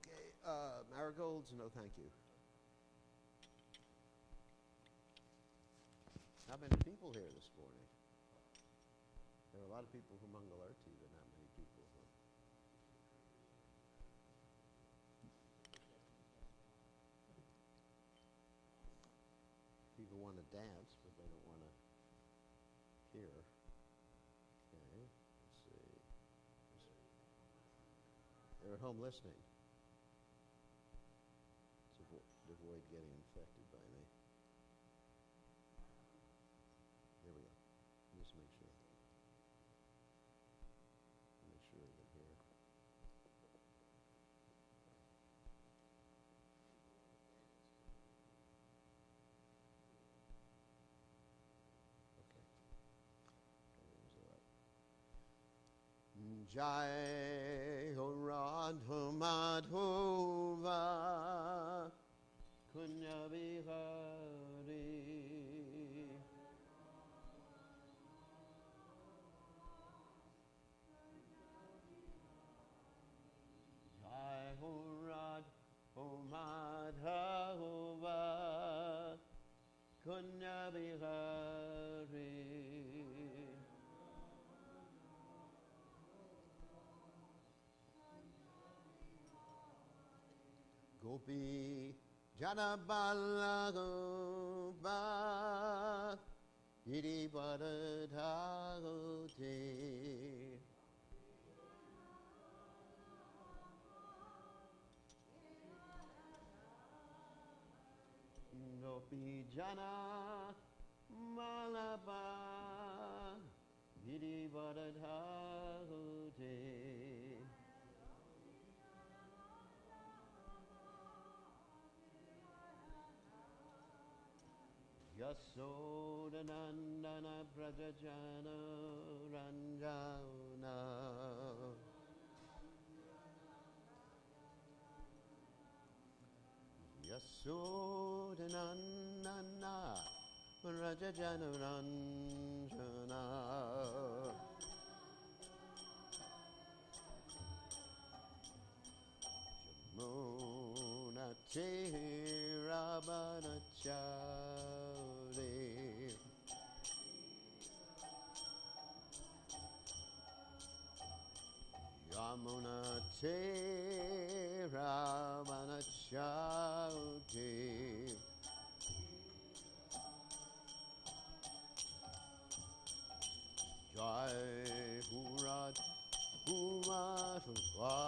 Okay, marigolds, no thank you. Not many people here this morning. There are a lot of people from Mangalarti, but not many people from... People want to dance, but they don't want to hear. Okay, let's see. They're at home listening. To avoid getting infected by me. There we go. Just make sure. Make sure they can hear. Okay. Everything's all right. Jai Ho Radha Madhova Kunya Vihari Jai Ho Radha Madhova Kunya Vihari Gopi Janabala Gopa Iri Paradhagote Gopi Jana Malaba Iri Paradhagote Yasodanandana Prajajana Ranjana Yasodanandana Prajajana Ranjana Jamuna Tirabhanachari Yamuna Tirabhanachari Jai Hurad Umatva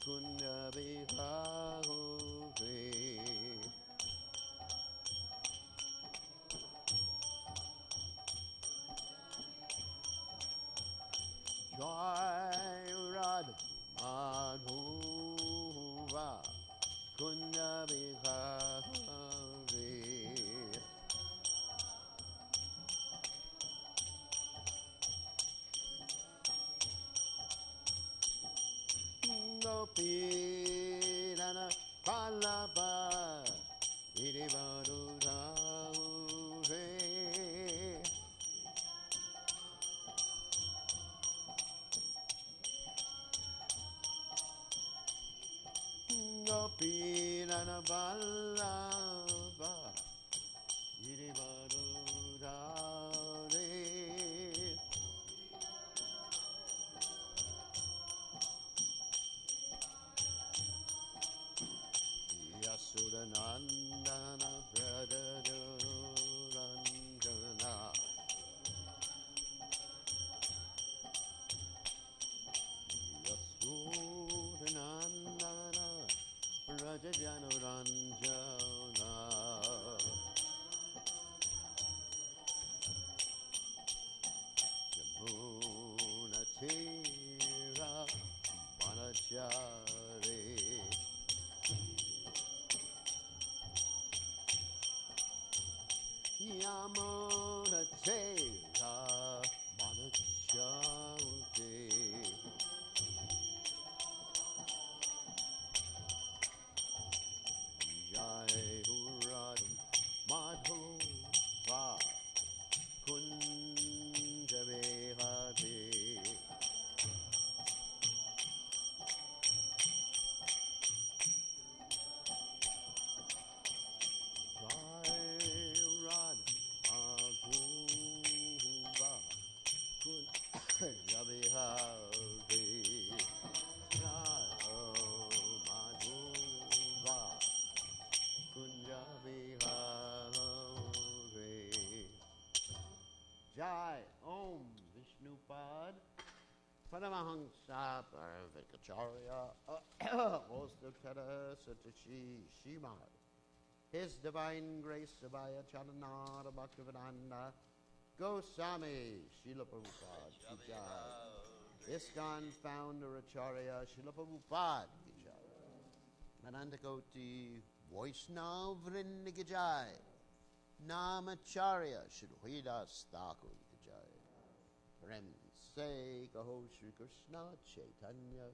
Kunya Vihari Jai Radha Madhova Kunya Vihari Gopi Nana Palapa Iri Varudhaure Gopi Nana Palapa Iri Varudhaure Yasudanandana Pradajanurandana Yasudanandana Pradajanurandana Yamuna Tira Vanachari Yamuna Tera Manachauti Jai Huradam Madhova Kunja Vihari Paramahansa Paravikacharya Ostutara Satashi Shimad. His Divine Grace Sabaya Charanara Bhaktivedanta Goswami Srila Prabhupada Ki Jai. ISKCON Founder Acharya Srila Prabhupada Ki Jai. Anandakoti Vaishnav Vrinda Ki Jai. Namacharya Shri Das Thakur Ki Jai. Prem Se Kaho Shri Krishna Chaitanya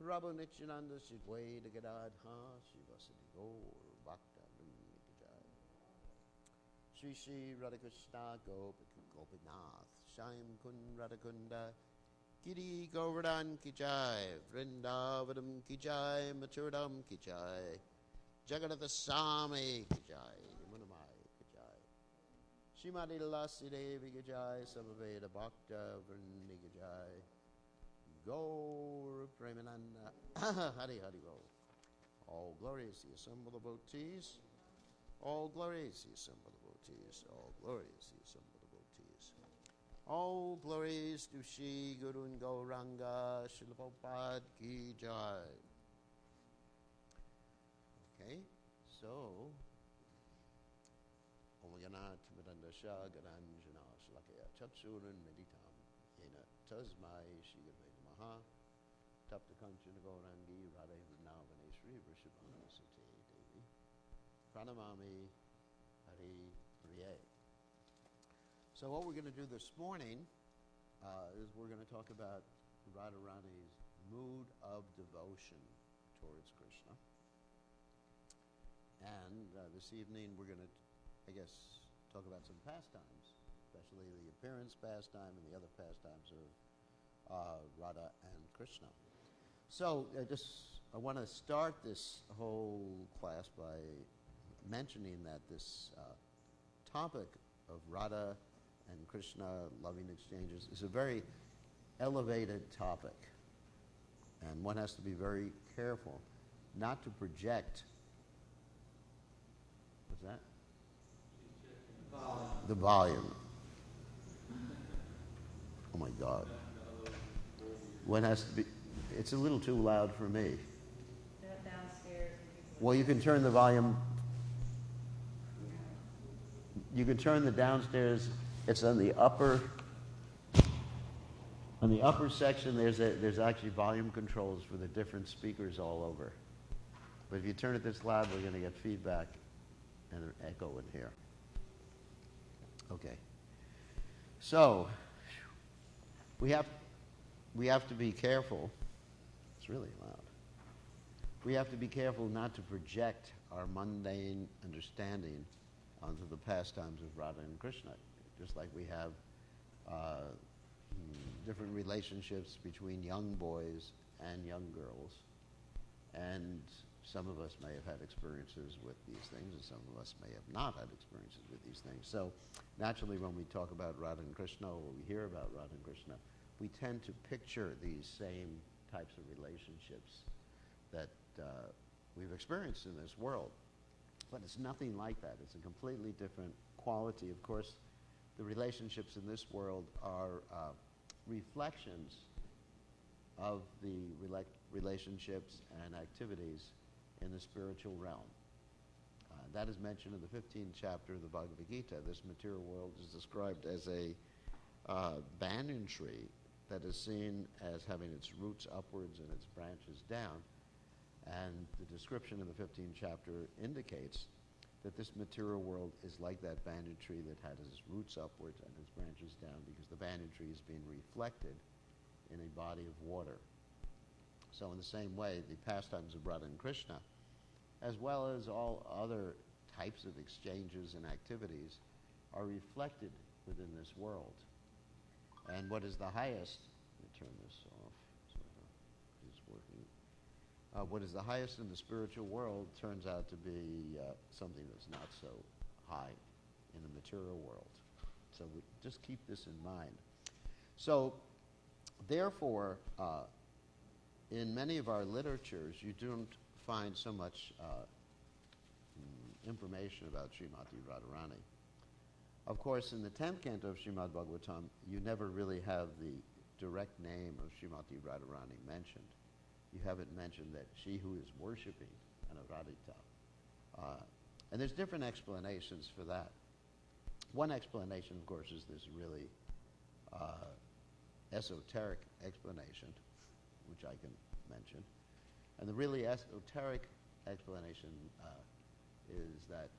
Prabhu Nityananda Shri Dvaita Gadadha Shri Vasadi Gaur Bhakta Vrinda Ki Jai. Shri Shri Radhakrishna Gopinath Shyam Kun Radhakunda Giri Govardhan Ki Jai. Vrindavanam Ki Jai. Maturadam Ki Jai. Jagannath Swami Ki Jai. Yamunamai Ki Jai. Shrimati Lasi Devi Ki Jai. Samaveda Bhakta Vrinda Ki Jai. Gaur Premananda Hari Hari Bo. All glories the assembled devotees. All glories the assembled devotees. All glories the assembled devotees. All glories to Shri Guru and Gauranga Srila Prabhupada Ki Jai. Okay, so Omayanat Mirandasha Garanjana Shlakaya Chatsuran Meditam Yena Tasmai Shri Guru Maha Tapta Kanchana Gaurangi Radha Vrinavane Shri Vrishabhana Sate Devi Pranamami Hari Priye. So what we're going to do this morning is we're going to talk about Radharani's mood of devotion towards Krishna. And this evening we're going to, I guess, talk about some pastimes, especially the appearance pastime and the other pastimes of Radha and Krishna. So I want to start this whole class by mentioning that this topic of Radha and Krishna loving exchanges is a very elevated topic. And one has to be very careful not to project. What's that? The volume. Oh my God. One has to be, it's a little too loud for me. Downstairs. Well, you can turn the volume. You can turn the downstairs. It's on the upper. On the upper section, there's actually volume controls for the different speakers all over. But if you turn it this loud, we're going to get feedback and an echo in here. Okay. So we have to be careful. It's really loud. We have to be careful not to project our mundane understanding onto the pastimes of Radha and Krishna. Just like we have different relationships between young boys and young girls. And some of us may have had experiences with these things, and some of us may have not had experiences with these things. So naturally, when we talk about Radha and Krishna, or we hear about Radha and Krishna, we tend to picture these same types of relationships that we've experienced in this world. But it's nothing like that. It's a completely different quality. Of course, the relationships in this world are reflections of the relationships and activities in the spiritual realm. That is mentioned in the 15th chapter of the Bhagavad Gita. This material world is described as a banyan tree that is seen as having its roots upwards and its branches down. And the description in the 15th chapter indicates that this material world is like that banyan tree that had its roots upwards and its branches down, because the banyan tree is being reflected in a body of water. So in the same way, the pastimes of Radha and Krishna, as well as all other types of exchanges and activities, are reflected within this world. And what is the highest, let me turn this off so it's working. What is the highest in the spiritual world turns out to be something that's not so high in the material world. So we just keep this in mind. So therefore, in many of our literatures, you don't find so much information about Srimati Radharani. Of course, in the 10th canto of Srimad Bhagavatam, you never really have the direct name of Srimati Radharani mentioned. You haven't mentioned that she who is worshipping Anuradhita. And there's different explanations for that. One explanation, of course, is this really esoteric explanation, which I can mention. And the really esoteric explanation is that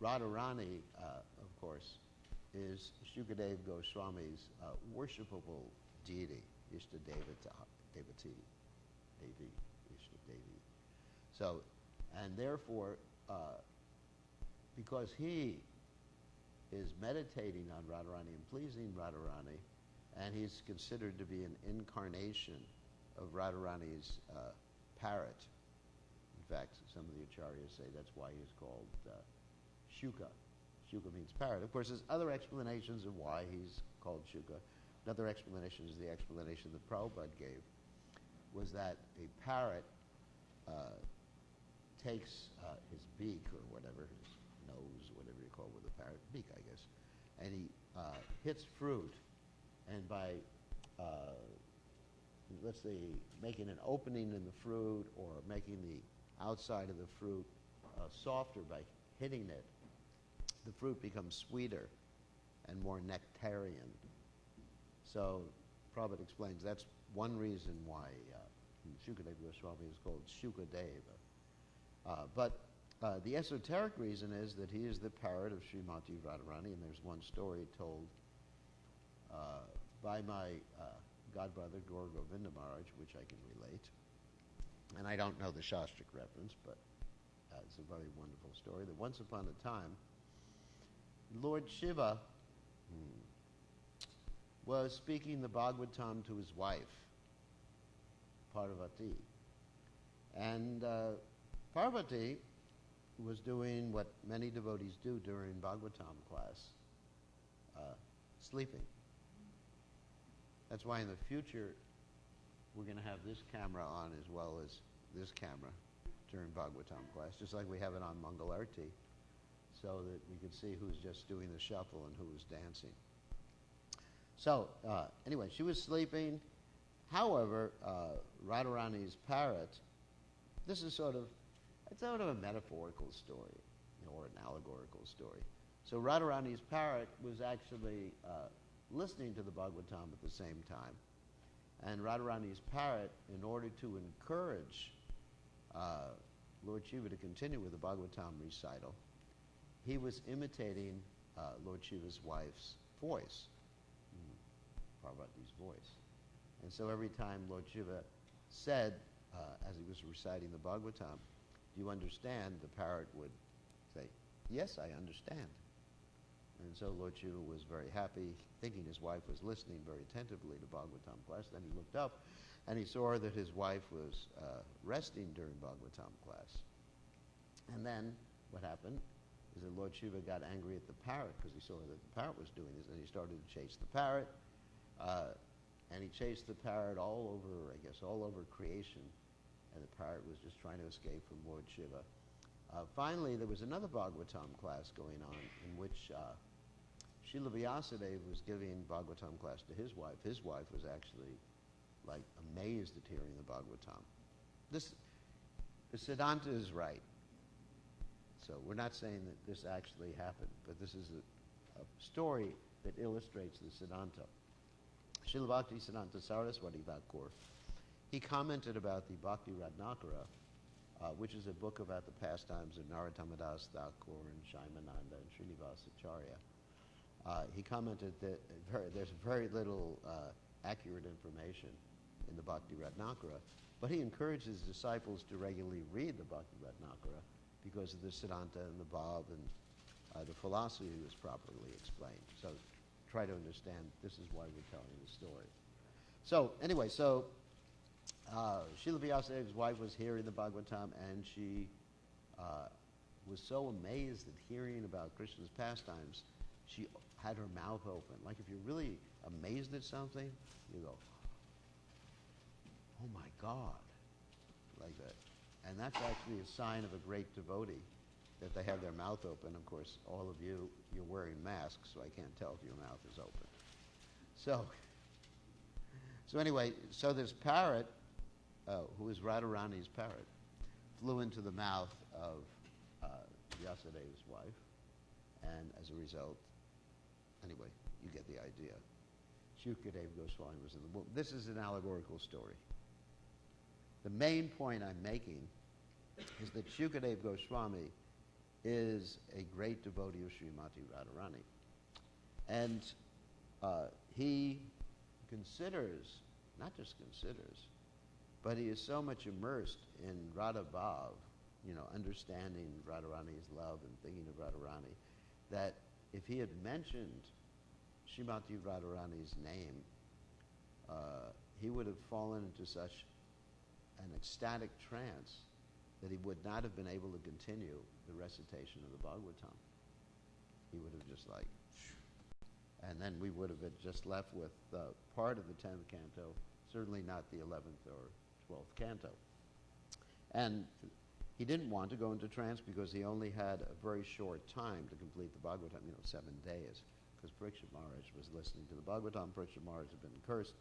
Radharani, of course, is Shukadev Goswami's worshipable deity, Ishta Devati, Devi, Ishta Devi. So, and therefore, because he is meditating on Radharani and pleasing Radharani, and he's considered to be an incarnation of Radharani's parrot. In fact, some of the acharyas say that's why he's called Shuka. Shuka means parrot. Of course, there's other explanations of why he's called Shuka. Another explanation is the explanation that Prabhupada gave, was that a parrot takes his beak or whatever, his nose, whatever you call it with a parrot, beak, I guess, and he hits fruit, and by, let's say, making an opening in the fruit or making the outside of the fruit softer by hitting it, the fruit becomes sweeter and more nectarian. So Prabhupada explains that's one reason why Shukadeva Goswami is called Shukadeva. But the esoteric reason is that he is the parrot of Srimati Radharani, and there's one story told by my godbrother, Gaur Govinda Maharaj, which I can relate. And I don't know the Shastric reference, but it's a very wonderful story, that once upon a time, Lord Shiva was speaking the Bhagavatam to his wife, Parvati. And Parvati was doing what many devotees do during Bhagavatam class, sleeping. That's why in the future we're going to have this camera on as well as this camera during Bhagavatam class, just like we have it on Mangalarti, so that we can see who's just doing the shuffle and who is dancing. So anyway, she was sleeping. However, Radharani's parrot, this is sort of a metaphorical story, or an allegorical story. So Radharani's parrot was actually listening to the Bhagavatam at the same time. And Radharani's parrot, in order to encourage Lord Shiva to continue with the Bhagavatam recital, he was imitating Lord Shiva's wife's voice, Parvati's voice. And so every time Lord Shiva said, as he was reciting the Bhagavatam, "Do you understand?" the parrot would say, "Yes, I understand." And so Lord Shiva was very happy, thinking his wife was listening very attentively to Bhagavatam class. Then he looked up, and he saw that his wife was resting during Bhagavatam class. And then what happened is that Lord Shiva got angry at the parrot because he saw that the parrot was doing this, and he started to chase the parrot. And he chased the parrot all over creation, and the parrot was just trying to escape from Lord Shiva. Finally, there was another Bhagavatam class going on in which Srila Vyasadeva was giving Bhagavatam class to his wife. His wife was actually like amazed at hearing the Bhagavatam. The Siddhanta is right. So we're not saying that this actually happened, but this is a story that illustrates the Siddhanta. Srila Bhakti Siddhanta Saraswati Thakur, he commented about the Bhakti Ratnakara, which is a book about the pastimes of Narottama Das Thakur and Shaimananda and Srinivasacharya. He commented that there's very little accurate information in the Bhakti Ratnakara, but he encouraged his disciples to regularly read the Bhakti Ratnakara because of the Siddhanta and the Bhav and the philosophy was properly explained. So try to understand this is why we're telling the story. So anyway, Srila Vyasadeva's wife was hearing the Bhagavatam, and she was so amazed at hearing about Krishna's pastimes, she had her mouth open. Like if you're really amazed at something, you go, "Oh my God," like that. And that's actually a sign of a great devotee, that they have their mouth open. Of course, all of you, you're wearing masks, so I can't tell if your mouth is open. So anyway, so this parrot, who is Radharani's parrot, flew into the mouth of Vyasadev's wife, and as a result, anyway, you get the idea. Shukadeva Goswami was in the womb. This is an allegorical story. The main point I'm making is that Shukadeva Goswami is a great devotee of Srimati Radharani. And he considers, not just considers, but he is so much immersed in Radha Bhav, understanding Radharani's love and thinking of Radharani, that if he had mentioned Srimati Radharani's name, he would have fallen into such an ecstatic trance that he would not have been able to continue the recitation of the Bhagavatam. He would have just and then we would have just left with part of the 10th canto, certainly not the 11th or 12th canto. And he didn't want to go into trance because he only had a very short time to complete the Bhagavatam, 7 days, because Parikshit Maharaj was listening to the Bhagavatam. Parikshit Maharaj had been cursed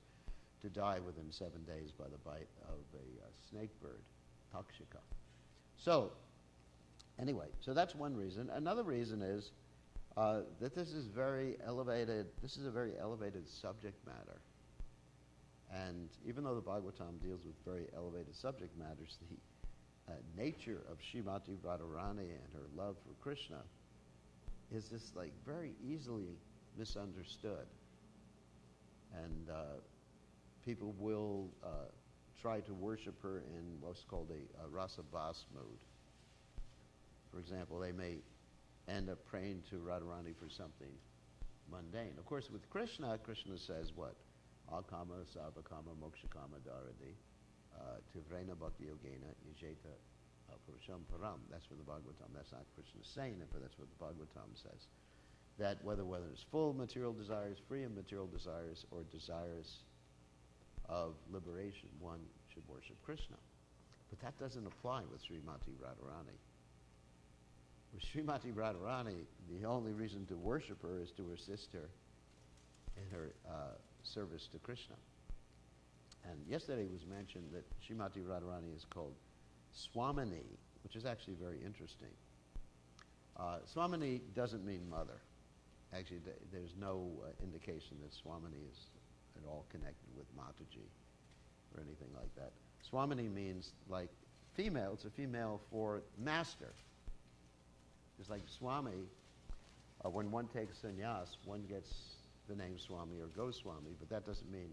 to die within 7 days by the bite of a snake bird, Takshika. So, anyway, so that's one reason. Another reason is that this is very elevated. This is a very elevated subject matter, and even though the Bhagavatam deals with very elevated subject matters, the nature of Srimati Radharani and her love for Krishna is just very easily misunderstood, and people will try to worship her in what's called a rasa bas mood. For example, they may end up praying to Radharani for something mundane. Of course, with Krishna, Krishna says what? Akama, Savakama, Mokshakama, Daradi, Tivrena Bhakti Yogena, Yajeta, Purusham Param. That's for the Bhagavatam. That's not Krishna saying it, but that's what the Bhagavatam says. That whether it's full material desires, free of material desires, or desires of liberation, one should worship Krishna. But that doesn't apply with Srimati Radharani. With Srimati Radharani, the only reason to worship her is to assist her in her service to Krishna. And yesterday was mentioned that Srimati Radharani is called Swamini, which is actually very interesting. Swamini doesn't mean mother. Actually, there's no indication that Swamini is at all connected with Mataji or anything like that. Swamini means female. It's a female for master. Just like Swami, when one takes sannyas, one gets the name Swami or Goswami, but that doesn't mean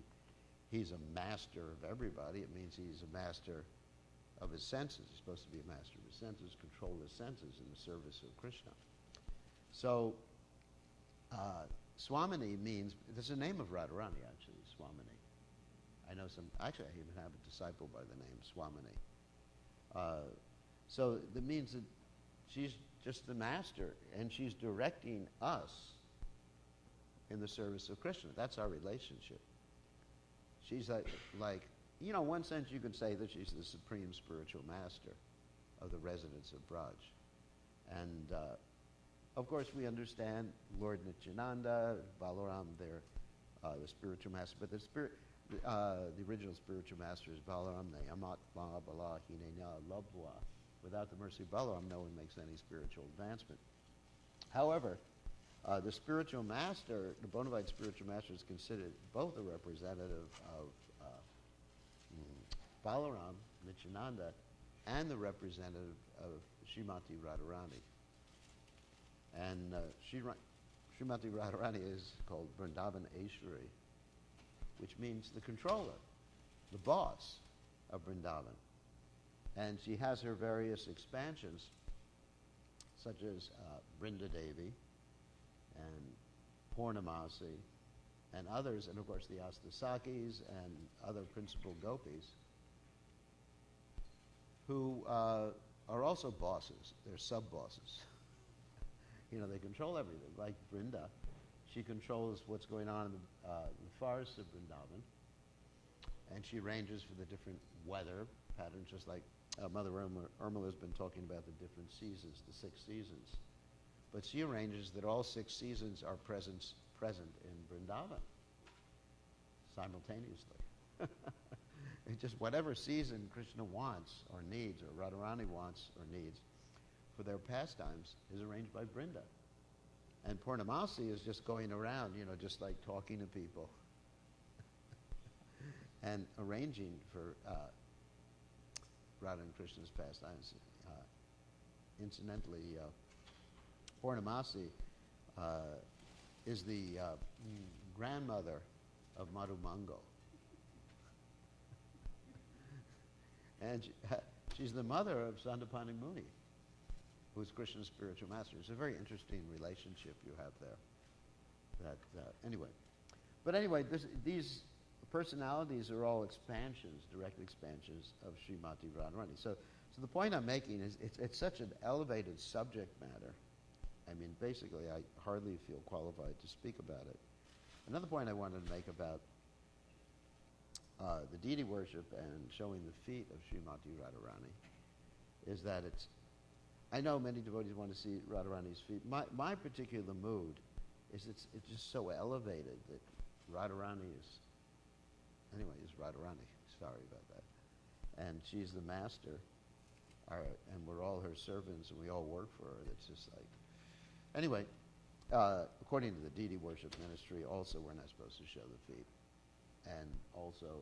he's a master of everybody. It means he's a master of his senses. He's supposed to be a master of his senses, control his senses in the service of Krishna. So, Swamini means, there's a name of Radharani actually, Swamini. I know I even have a disciple by the name Swamini. So that means that she's just the master, and she's directing us in the service of Krishna. That's our relationship. She's in one sense you could say that she's the supreme spiritual master of the residents of Braj. And of course we understand Lord Nityananda, Balaram, they're the spiritual master, but the original spiritual master is Balaram, Amat Bala Hinena Labwa. Without the mercy of Balaram, no one makes any spiritual advancement. However, the spiritual master, the bona fide spiritual master, is considered both a representative of Balaram, Nityananda, and the representative of Srimati Radharani. And Srimati Radharani is called Vrindavan Aishwari, which means the controller, the boss of Vrindavan. And she has her various expansions, such as Brinda Devi and Purnamasi and others, and of course the Astasakis and other principal gopis, who are also bosses. They're sub-bosses. They control everything. Like Brinda, she controls what's going on in the forests of Vrindavan, and she arranges for the different weather patterns, just like Mother Urmila has been talking about the different seasons, the 6 seasons. But she arranges that all 6 seasons are present in Vrindavan. simultaneously. It's just whatever season Krishna wants or needs, or Radharani wants or needs for their pastimes is arranged by Brinda. And Purnamasi is just going around, just like talking to people and arranging for Radha and Krishna's pastimes. Incidentally, Purnamasi is the grandmother of Madhu Mangal. And she's the mother of Sandapani Muni, who's Krishna's spiritual master. It's a very interesting relationship you have there. Anyway, these personalities are all expansions, direct expansions of Srimati Radharani. So the point I'm making is it's such an elevated subject matter. I mean, basically, I hardly feel qualified to speak about it. Another point I wanted to make about the deity worship and showing the feet of Srimati Radharani is that I know many devotees want to see Radharani's feet. My particular mood is it's just so elevated that Radharani is Radharani. Sorry about that. And she's the master, and we're all her servants, and we all work for her. It's just like... Anyway, according to the deity worship ministry, also we're not supposed to show the feet. And also,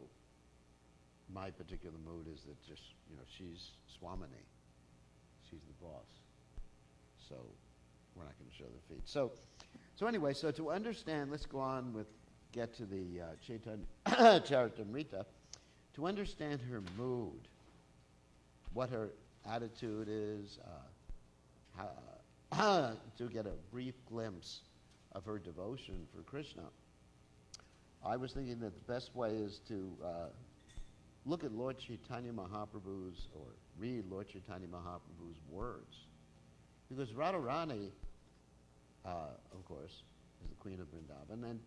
my particular mood is that just, she's Swamini. She's the boss. So we're not going to show the feet. So anyway, so to understand, let's go on get to the Chaitanya Charitamrita. To understand her mood, what her attitude is, to get a brief glimpse of her devotion for Krishna, I was thinking that the best way is to look at Lord Chaitanya Mahaprabhu's, or read Lord Chaitanya Mahaprabhu's words. Because Radharani, of course, is the queen of Vrindavan, and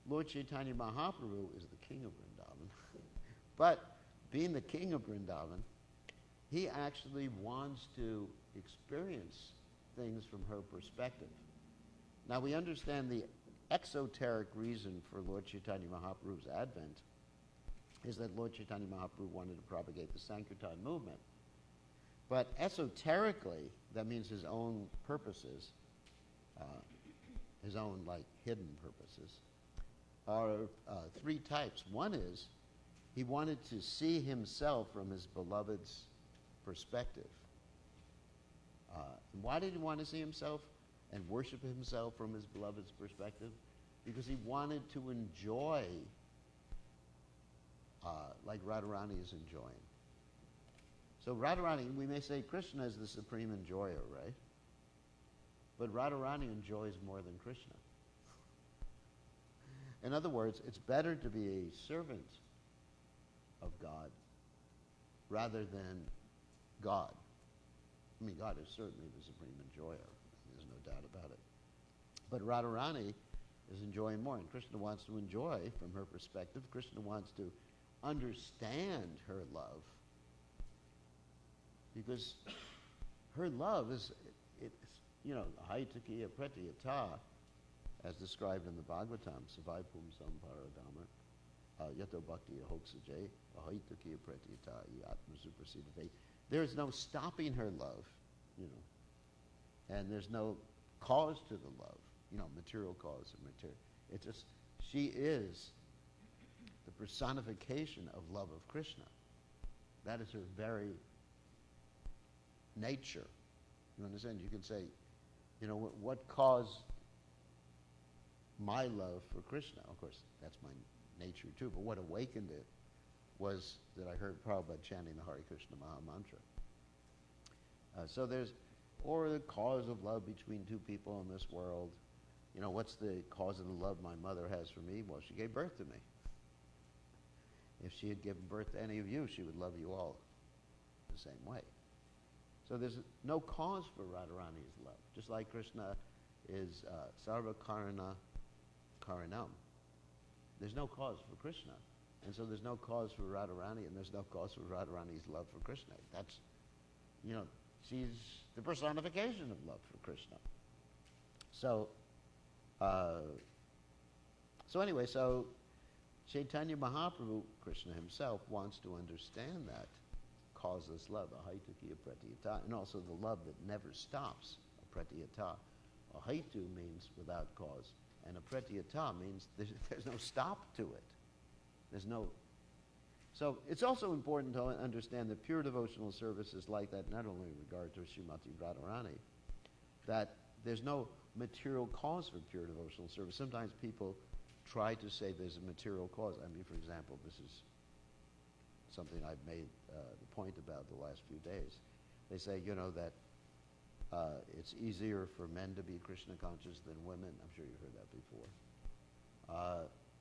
Lord Chaitanya Mahaprabhu is the king of Vrindavan. But being the king of Vrindavan, he actually wants to experience things from her perspective. Now we understand the exoteric reason for Lord Chaitanya Mahaprabhu's advent is that Lord Chaitanya Mahaprabhu wanted to propagate the Sankirtan movement. But esoterically, that means his own purposes, his own hidden purposes, are three types. One is he wanted to see himself from his beloved's perspective. And why did he want to see himself and worship himself from his beloved's perspective? Because he wanted to enjoy like Radharani is enjoying. So Radharani, we may say Krishna is the supreme enjoyer, right? But Radharani enjoys more than Krishna. In other words, it's better to be a servant of God rather than God. I mean, God is certainly the supreme enjoyer. There's no doubt about it. But Radharani is enjoying more, and Krishna wants to enjoy from her perspective. Krishna wants to understand her love, because her love is, haitakiya pratiyata, as described in the Bhagavatam, Savaipum Samparadama, Yato Bhakti Ahoksaje, Ahaitakiya pratiyata, Atma Suprasidate. There's no stopping her love, and there's no cause to the love, material cause of material. It's just, she is the personification of love of Krishna. That is her very nature. You understand? You can say, what caused my love for Krishna? Of course, that's my nature too, but what awakened it was that I heard Prabhupada chanting the Hare Krishna Maha Mantra. So there's, or the cause of love between two people in this world. What's the cause of the love my mother has for me? Well, she gave birth to me. If she had given birth to any of you, she would love you all the same way. So there's no cause for Radharani's love. Just like Krishna is Sarva Karana Karanam. There's no cause for Krishna. And so there's no cause for Radharani, and there's no cause for Radharani's love for Krishna. That's, she's the personification of love for Krishna. So, so Chaitanya Mahaprabhu, Krishna himself, wants to understand that causeless love, ahaitukya pratiyata, and also the love that never stops, pratiyata. Ahaitu means without cause, and pratiyata means there's no stop to it. There's no. So it's also important to understand that pure devotional service is like that, not only in regard to Srimati Radharani, that there's no material cause for pure devotional service. Sometimes people try to say there's a material cause. I mean, for example, this is something I've made the point about the last few days. They say, that it's easier for men to be Krishna conscious than women. I'm sure you've heard that before.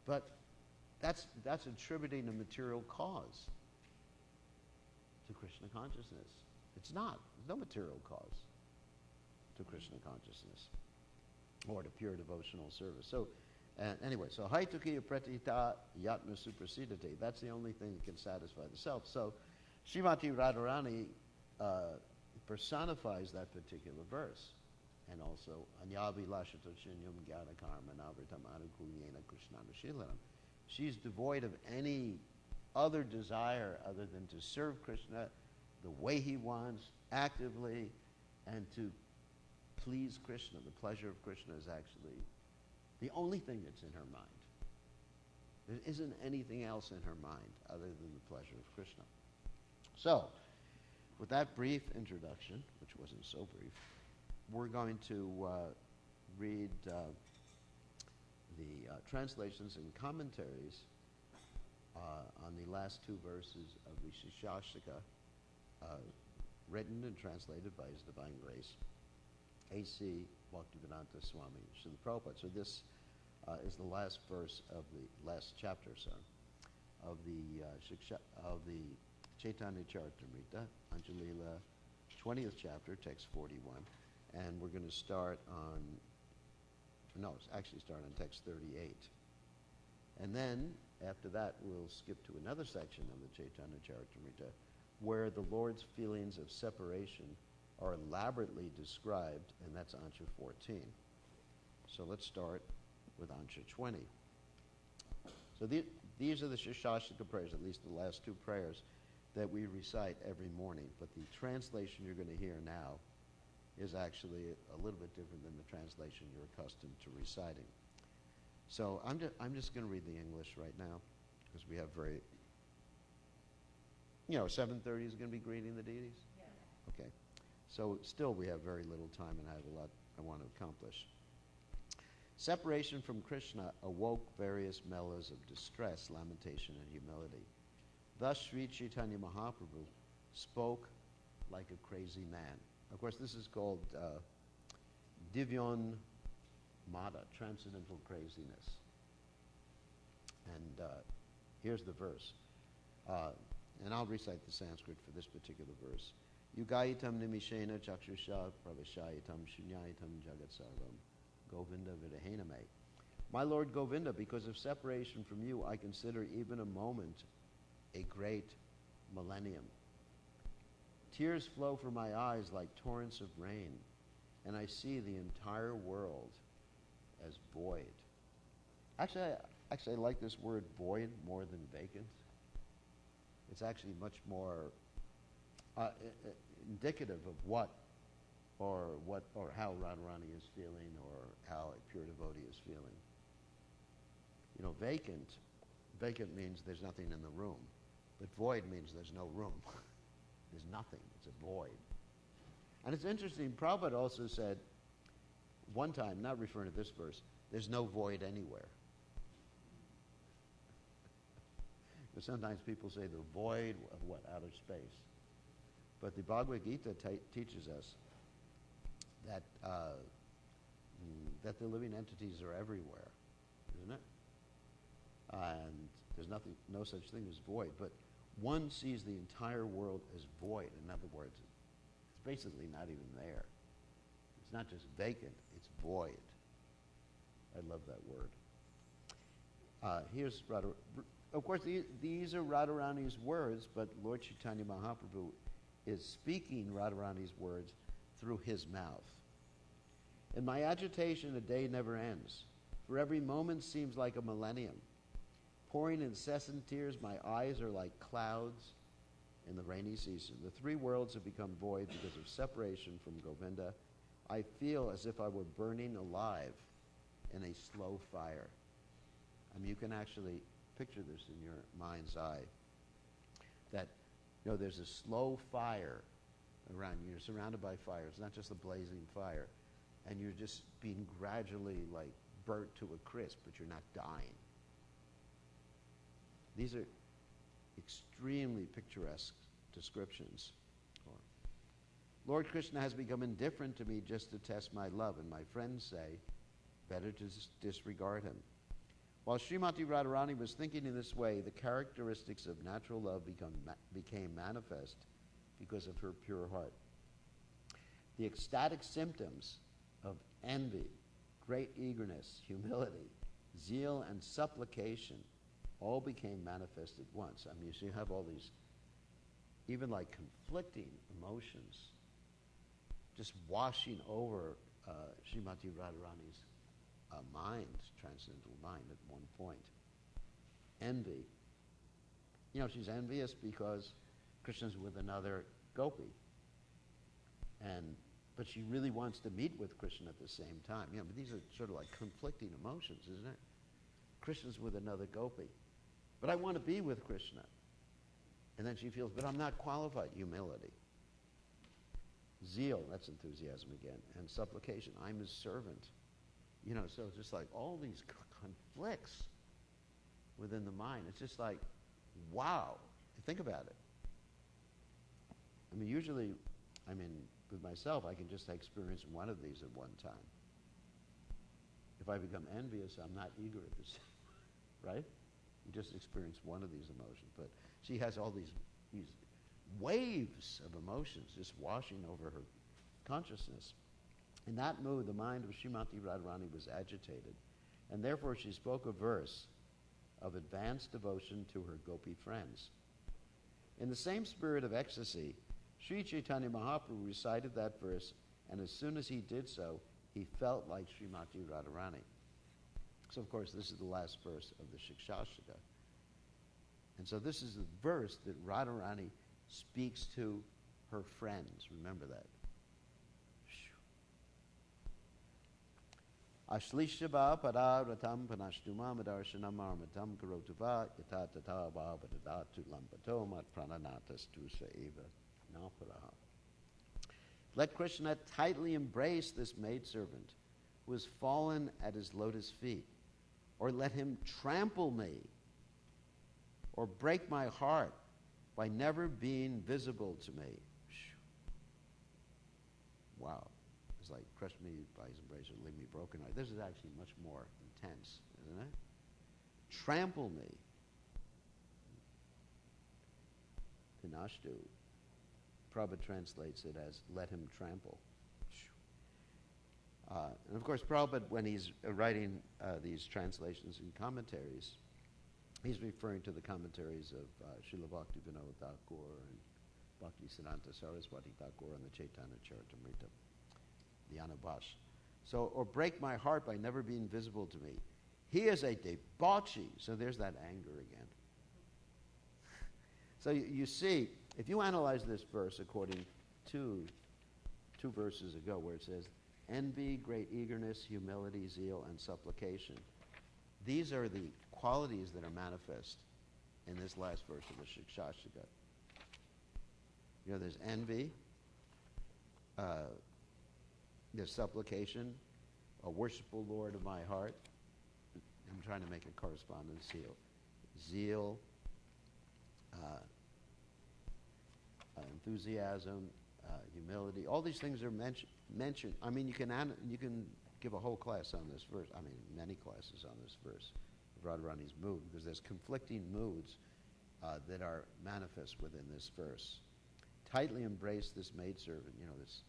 But that's attributing a material cause to Krishna consciousness. It's not. There's no material cause to Krishna consciousness or to pure devotional service. So anyway, so haitukiya pratita yatma suprasidate. That's the only thing that can satisfy the self. So Srimati Radharani personifies that particular verse. And also, anyavi lashata chinyam gyana karma navritam anukulyena krishnanushilanam. She's devoid of any other desire other than to serve Krishna the way he wants, actively, and to please Krishna. The pleasure of Krishna is actually the only thing that's in her mind. There isn't anything else in her mind other than the pleasure of Krishna. So, with that brief introduction, which wasn't so brief, we're going to read the translations and commentaries on the last two verses of the Shishashika, written and translated by His Divine Grace, A.C. Bhaktivedanta Swami Srila Prabhupada. So this is the last verse of the last chapter, of the Chaitanya Charitamrita, Anjalila, 20th chapter, text 41. And we're going to start on text 38. And then, after that, we'll skip to another section of the Chaitanya Charitamrita, where the Lord's feelings of separation are elaborately described, and that's Ansha 14. So let's start with Ansha 20. So these are the Shishashika prayers, at least the last two prayers, that we recite every morning. But the translation you're going to hear now is actually a little bit different than the translation you're accustomed to reciting. So I'm just going to read the English right now, because we have 7:30 is going to be greeting the deities? Yeah. Okay. So still we have very little time, and I have a lot I want to accomplish. Separation from Krishna awoke various melas of distress, lamentation, and humility. Thus Sri Chaitanya Mahaprabhu spoke like a crazy man. Of course, this is called Divyon Mada, transcendental craziness. And here's the verse. And I'll recite the Sanskrit for this particular verse. Yugayitam nimishena chakshusha pravashayitam shunyayitam jagat sarvam Govinda vidahename. My Lord Govinda, because of separation from you, I consider even a moment a great millennium. Tears flow from my eyes like torrents of rain, and I see the entire world as void. Actually, I like this word void more than vacant. It's actually much more indicative of what or how Radharani is feeling, or how a pure devotee is feeling. Vacant means there's nothing in the room, but void means there's no room. There's nothing. It's a void. And it's interesting, Prabhupada also said one time, not referring to this verse, there's no void anywhere. Because sometimes people say the void of what? Outer space. But the Bhagavad Gita teaches us that that the living entities are everywhere, isn't it? And there's no such thing as void. But one sees the entire world as void. In other words, it's basically not even there. It's not just vacant, it's void. I love that word. Here's Radharani. Of course, these are Radharani's words, but Lord Chaitanya Mahaprabhu is speaking Radharani's words through his mouth. In my agitation, a day never ends, for every moment seems like a millennium. pouring incessant tears. My eyes are like clouds in the rainy season. The three worlds have become void because of separation from Govinda. I feel as if I were burning alive in a slow fire. I mean, you can actually picture this in your mind's eye. That, there's a slow fire around you. You're surrounded by fire. It's not just a blazing fire. And you're just being gradually, like, burnt to a crisp, but you're not dying. These are extremely picturesque descriptions. Lord Krishna has become indifferent to me just to test my love, and my friends say, better to disregard him. While Srimati Radharani was thinking in this way, the characteristics of natural love became manifest because of her pure heart. The ecstatic symptoms of envy, great eagerness, humility, zeal, and supplication all became manifest at once. I mean, so you have all these, even like conflicting emotions, just washing over Srimati Radharani's mind, transcendental mind at one point. Envy. She's envious because Krishna's with another gopi. But she really wants to meet with Krishna at the same time. But these are sort of like conflicting emotions, isn't it? Krishna's with another gopi. But I want to be with Krishna. And then she feels, but I'm not qualified. Humility. Zeal, that's enthusiasm again. And supplication, I'm his servant. So it's just like all these conflicts within the mind. It's just like, wow. Think about it. I mean, usually, with myself, I can just experience one of these at one time. If I become envious, I'm not eager at this, right? You just experience one of these emotions. But she has all these waves of emotions just washing over her consciousness. In that mood, the mind of Srimati Radharani was agitated, and therefore she spoke a verse of advanced devotion to her gopi friends. In the same spirit of ecstasy, Sri Chaitanya Mahaprabhu recited that verse, and as soon as he did so, he felt like Srimati Radharani. So, of course, this is the last verse of the Shikshashaka. And so this is the verse that Radharani speaks to her friends. Remember that. Ashlishaba padaratam panashtuma madarshanam armatam karotuva yata tata bhavadatu lampato mat prananatas tusa eva naparaha. Let Krishna tightly embrace this maidservant who has fallen at his lotus feet, or let him trample me, or break my heart by never being visible to me. Wow. It's like, crush me by his embrace or leave me broken. This is actually much more intense, isn't it? Trample me. Pinashtu. Prabhupada translates it as, let him trample. And of course, Prabhupada, when he's writing these translations and commentaries, he's referring to the commentaries of Srila Bhaktivinoda Thakur and Bhaktisiddhanta Saraswati Thakur and the Chaitanya Charitamrita, the Anubhash. So, or break my heart by never being visible to me. He is a debauchee. So there's that anger again. So you see, if you analyze this verse according to two verses ago where it says, envy, great eagerness, humility, zeal, and supplication. These are the qualities that are manifest in this last verse of the Shikshashaka. There's envy, there's supplication, a worshipful Lord of my heart. I'm trying to make a correspondence here. Zeal, enthusiasm, humility. All these things are mentioned. I mean, you can give a whole class on this verse. I mean, many classes on this verse of Radharani's mood, because there's conflicting moods that are manifest within this verse. Tightly embrace this maidservant, this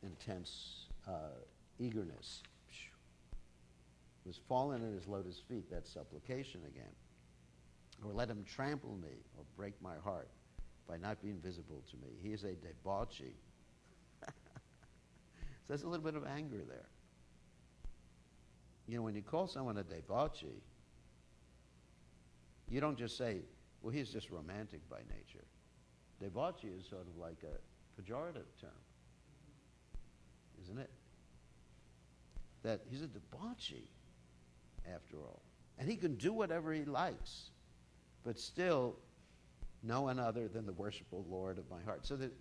intense eagerness. Was fallen at his lotus feet, that's supplication again. Or let him trample me, or break my heart by not being visible to me. He is a debauchee. So there's a little bit of anger there. when you call someone a debauchee, you don't just say, well, he's just romantic by nature. Debauchee is sort of like a pejorative term, isn't it? That he's a debauchee, after all. And he can do whatever he likes, but still no one other than the worshipful Lord of my heart. So that,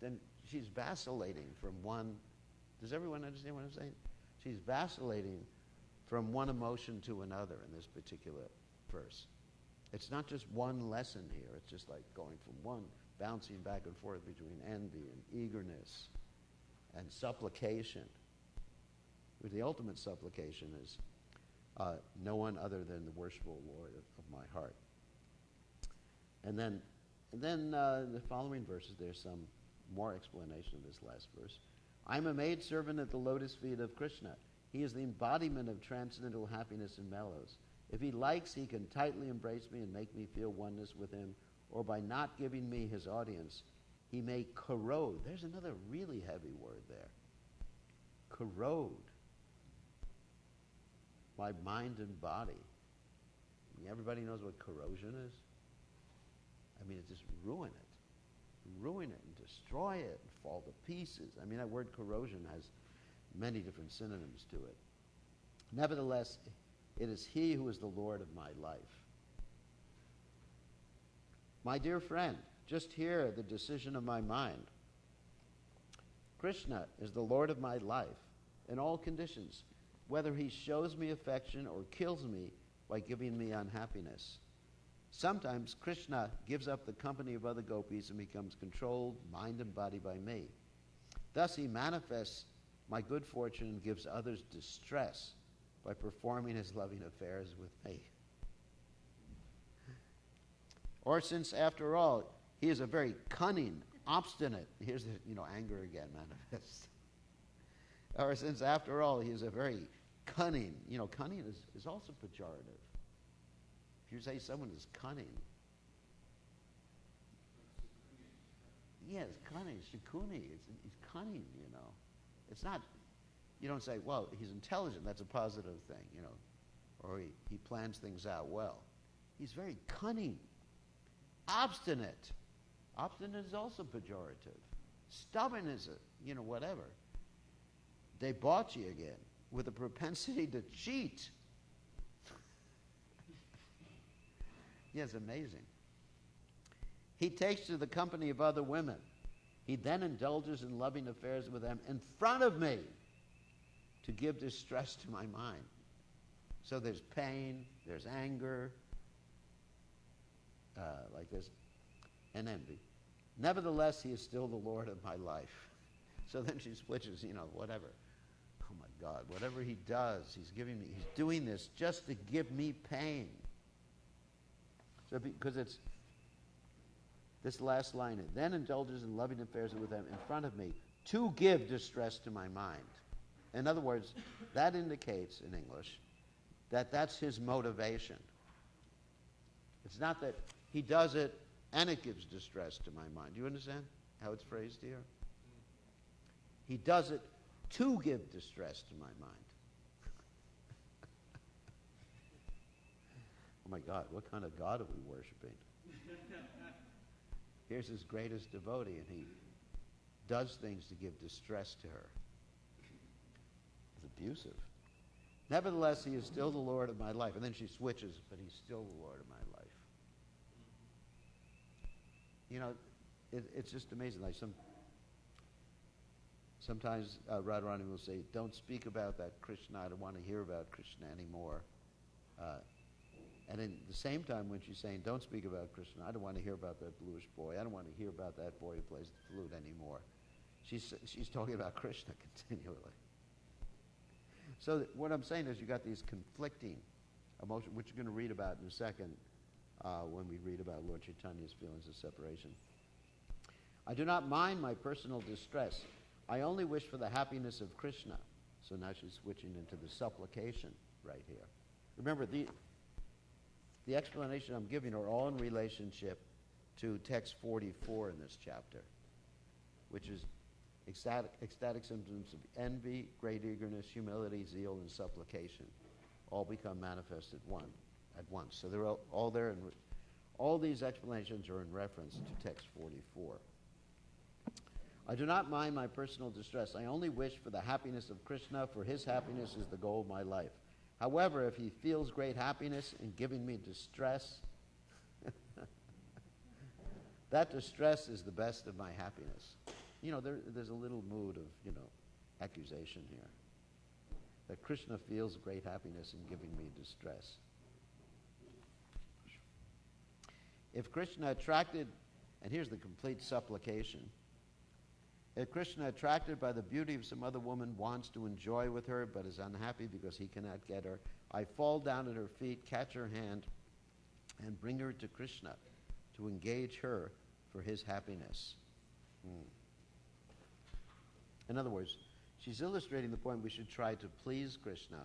then she's vacillating from one. Does everyone understand what I'm saying? She's vacillating from one emotion to another in this particular verse. It's not just one lesson here. It's just like going from one, bouncing back and forth between envy and eagerness and supplication. The ultimate supplication is no one other than the worshipful Lord of my heart. And then the following verses, there's some more explanation of this last verse. I'm a maidservant at the lotus feet of Krishna. He is the embodiment of transcendental happiness and mellows. If he likes, he can tightly embrace me and make me feel oneness with him, or by not giving me his audience, he may corrode. There's another really heavy word there. Corrode my mind and body. Everybody knows what corrosion is. It's just ruin it and destroy it and fall to pieces. That word corrosion has many different synonyms to it. Nevertheless, it is he who is the Lord of my life. My dear friend, just hear the decision of my mind. Krishna is the Lord of my life in all conditions, whether he shows me affection or kills me by giving me unhappiness. Sometimes Krishna gives up the company of other gopis and becomes controlled, mind and body, by me. Thus he manifests my good fortune and gives others distress by performing his loving affairs with me. Or since, after all, he is a very cunning, obstinate, here's the, anger again manifest. Or since, after all, he is a very cunning, cunning is also pejorative. If you say someone is cunning, yes, cunning, shikuni, he's cunning, It's not, you don't say, well, he's intelligent, that's a positive thing, or he plans things out well. He's very cunning, obstinate. Obstinate is also pejorative. Stubborn is whatever. Debauchee again, with a propensity to cheat. Yes, amazing. He takes to the company of other women. He then indulges in loving affairs with them in front of me to give distress to my mind. So there's pain, there's anger, like this, and envy. Nevertheless, he is still the Lord of my life. So then she switches, whatever. Oh my God, whatever he does, he's doing this just to give me pain. So because it's this last line, it then indulges in loving affairs with them in front of me to give distress to my mind. In other words, that indicates in English that that's his motivation. It's not that he does it and it gives distress to my mind. Do you understand how it's phrased here? He does it to give distress to my mind. Oh my God, what kind of God are we worshiping? Here's his greatest devotee, and he does things to give distress to her. It's abusive. Nevertheless, he is still the Lord of my life. And then she switches, but he's still the Lord of my life. It's just amazing. Like sometimes Radharani will say, don't speak about that Krishna. I don't want to hear about Krishna anymore. And at the same time, when she's saying, don't speak about Krishna, I don't want to hear about that bluish boy. I don't want to hear about that boy who plays the flute anymore. She's talking about Krishna continually. So what I'm saying is you got these conflicting emotions, which you're going to read about in a second when we read about Lord Chaitanya's feelings of separation. I do not mind my personal distress. I only wish for the happiness of Krishna. So now she's switching into the supplication right here. Remember, the explanation I'm giving are all in relationship to text 44 in this chapter, which is ecstatic symptoms of envy, great eagerness, humility, zeal, and supplication. all become manifest at once. So they're all there, and all these explanations are in reference to text 44. I do not mind my personal distress. I only wish for the happiness of Krishna, for his happiness is the goal of my life. However, if he feels great happiness in giving me distress, that distress is the best of my happiness. There's a little mood of, accusation here. That Krishna feels great happiness in giving me distress. If Krishna attracted, and here's the complete supplication, if Krishna, attracted by the beauty of some other woman, wants to enjoy with her but is unhappy because he cannot get her, I fall down at her feet, catch her hand, and bring her to Krishna to engage her for his happiness. In other words, she's illustrating the point we should try to please Krishna